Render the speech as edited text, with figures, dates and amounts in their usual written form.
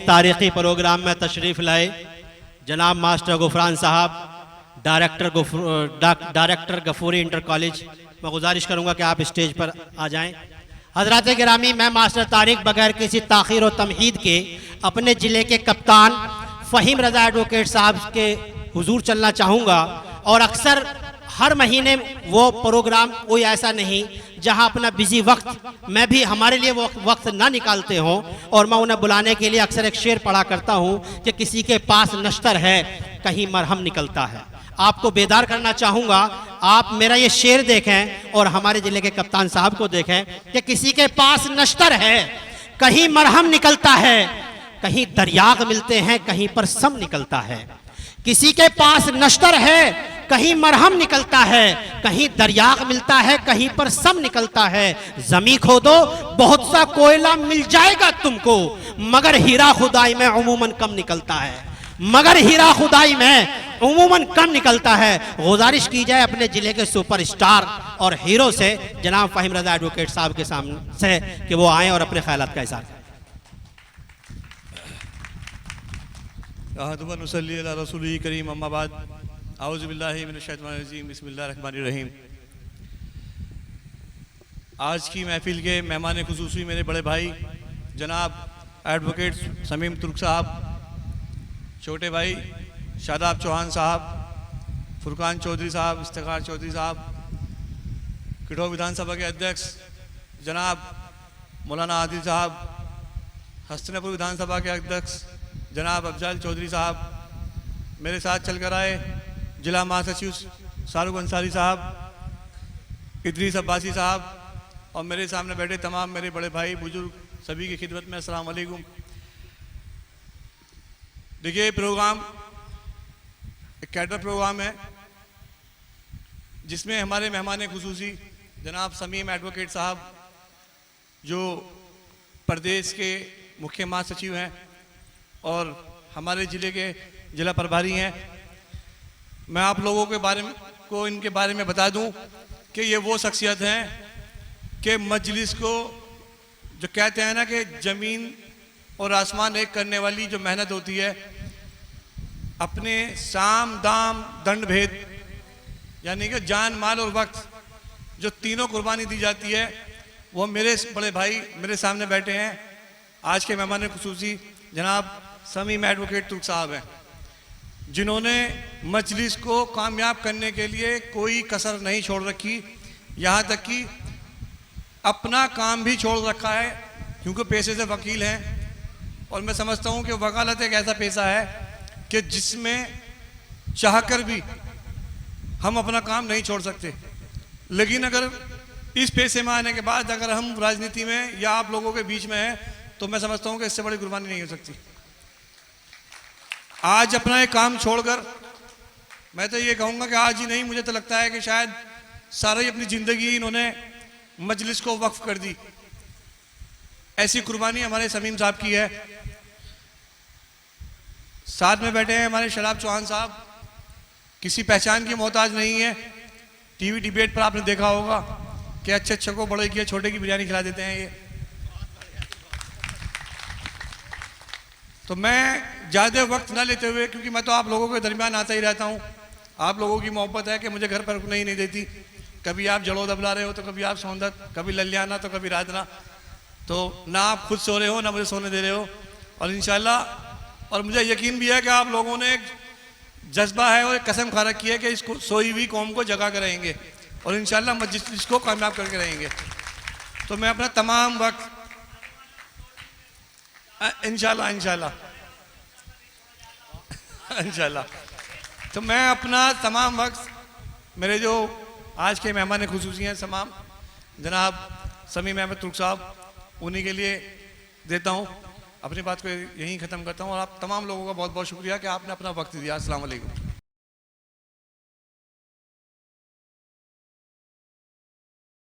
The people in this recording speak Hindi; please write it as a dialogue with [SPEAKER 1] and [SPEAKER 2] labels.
[SPEAKER 1] तारीख़ी प्रोग्राम में तशरीफ़ लाए जनाब मास्टर गुफरान साहब, डायरेक्टर गफूरी इंटर कॉलेज, मैं गुजारिश करूँगा कि आप स्टेज पर आ जाएं। हज़रात गिरामी, मैं मास्टर तारिक बगैर किसी ताख़ीर और तमहीद के अपने ज़िले के कप्तान फ़हीम रज़ा एडवोकेट साहब के हुजूर चलना चाहूँगा। और अक्सर हर महीने वो प्रोग्राम कोई ऐसा नहीं जहां अपना बिजी वक्त मैं भी हमारे लिए वो वक्त ना निकालते हों, और मैं उन्हें बुलाने के लिए अक्सर एक शेर पढ़ा करता हूं कि किसी के पास नश्तर है कहीं मरहम निकलता है। आपको बेदार करना चाहूँगा, आप मेरा ये शेर देखें और हमारे ज़िले के कप्तान साहब को देखें कि किसी के पास नश्तर है कहीं मरहम निकलता है, कहीं दरियाग मिलते हैं कहीं पर सम निकलता है। किसी के पास नश्तर है कहीं मरहम निकलता है, कहीं दरियाग मिलता है कहीं पर सम निकलता है। जमी खोदो बहुत सा कोयला मिल जाएगा तुमको, मगर हीरा खुदाई में उमूमन कम निकलता है, मगर हीरा खुदाई में उमूमन कम निकलता है। गुजारिश की जाए अपने ज़िले के सुपरस्टार और हीरो से जनाब फ़हीम रज़ा एडवोकेट साहब के सामने से कि वो आएँ और अपने ख्यालात का इज़हार करें।
[SPEAKER 2] नसल्ली अला रसूलिही करीम, अम्मा बाद, आऊज़ु बिल्लाहि मिनश शैतानिर रजीम, बिस्मिल्लाहिर रहमानिर रहीम। आज की महफिल के मेहमान खुसूसी मेरे बड़े भाई जनाब एडवोकेट समीम तुर्क साहब, छोटे भाई शादाब चौहान साहब, फुरकान चौधरी साहब, इफ्तिखार चौधरी साहब, किठो विधानसभा के अध्यक्ष जनाब मौलाना आदिल साहब, हस्तनपुर विधानसभा के अध्यक्ष जनाब अफजल चौधरी साहब, मेरे साथ चलकर आए जिला महासचिव शाहरुख अंसारी साहब, इदरीस अब्बासी साहब, और मेरे सामने बैठे तमाम मेरे बड़े भाई बुजुर्ग, सभी की खिदमत में अस्सलाम वालेकुम। देखिए, प्रोग्राम एक कैडर प्रोग्राम है जिसमें हमारे मेहमान खुसूसी जनाब समीम एडवोकेट साहब जो प्रदेश के मुख्य महासचिव हैं और हमारे ज़िले के ज़िला प्रभारी हैं। मैं आप लोगों के बारे में इनके बारे में बता दूं कि ये वो शख्सियत हैं कि मजलिस को जो कहते हैं ना कि ज़मीन और आसमान एक करने वाली जो मेहनत होती है, अपने साम दाम दंड भेद यानी कि जान माल और वक्त जो तीनों कुर्बानी दी जाती है, वो मेरे बड़े भाई मेरे सामने बैठे हैं। आज के मेहमान खुसूसी जनाब समीम एडवोकेट तुर्क साहब हैं, जिन्होंने मजलिस को कामयाब करने के लिए कोई कसर नहीं छोड़ रखी, यहाँ तक कि अपना काम भी छोड़ रखा है, क्योंकि पेशे से वकील हैं। और मैं समझता हूँ कि वकालत एक ऐसा पेशा है कि जिसमें चाहकर भी हम अपना काम नहीं छोड़ सकते, लेकिन अगर इस पेशे में आने के बाद अगर हम राजनीति में या आप लोगों के बीच में हैं तो मैं समझता हूँ कि इससे बड़ी कुर्बानी नहीं हो सकती। आज अपना एक काम छोड़कर, मैं तो ये कहूँगा कि आज ही नहीं, मुझे तो लगता है कि शायद सारी अपनी ज़िंदगी इन्होंने मजलिस को वक्फ कर दी। ऐसी कुर्बानी हमारे समीम साहब की है। साथ में बैठे हैं हमारे शादाब चौहान साहब, किसी पहचान की मोहताज नहीं है। टीवी डिबेट पर आपने देखा होगा कि अच्छे को बड़े की छोटे की बिरयानी खिला देते हैं ये। तो मैं ज़्यादा वक्त ना लेते हुए, क्योंकि मैं तो आप लोगों के दरमियान आता ही रहता हूँ, आप लोगों की मोहब्बत है कि मुझे घर पर रुकने ही नहीं देती। कभी आप जड़ोदा बुला रहे हो तो कभी आप सौंदत, कभी ललियाना तो कभी राजना, तो ना आप खुद सो रहे हो ना मुझे सोने दे रहे हो। और इंशाल्लाह, और मुझे यकीन भी है कि आप लोगों ने एक जज्बा है और एक कसम खा रखी है कि इसको सोई हुई कौम को जगा कर रहेंगे और इंशाल्लाह मजलिस को कामयाब करके रहेंगे। तो मैं अपना तमाम वक्त इंशाल्लाह तो मैं अपना तमाम वक्त मेरे जो आज के मेहमान खुसूसी हैं तमाम जनाब समीम अहमद तुर्क साहब, उन्हीं के लिए देता हूँ। अपनी बात को यहीं ख़त्म करता हूँ और आप तमाम लोगों का बहुत बहुत शुक्रिया कि आपने अपना वक्त दिया। अस्सलाम वालेकुम।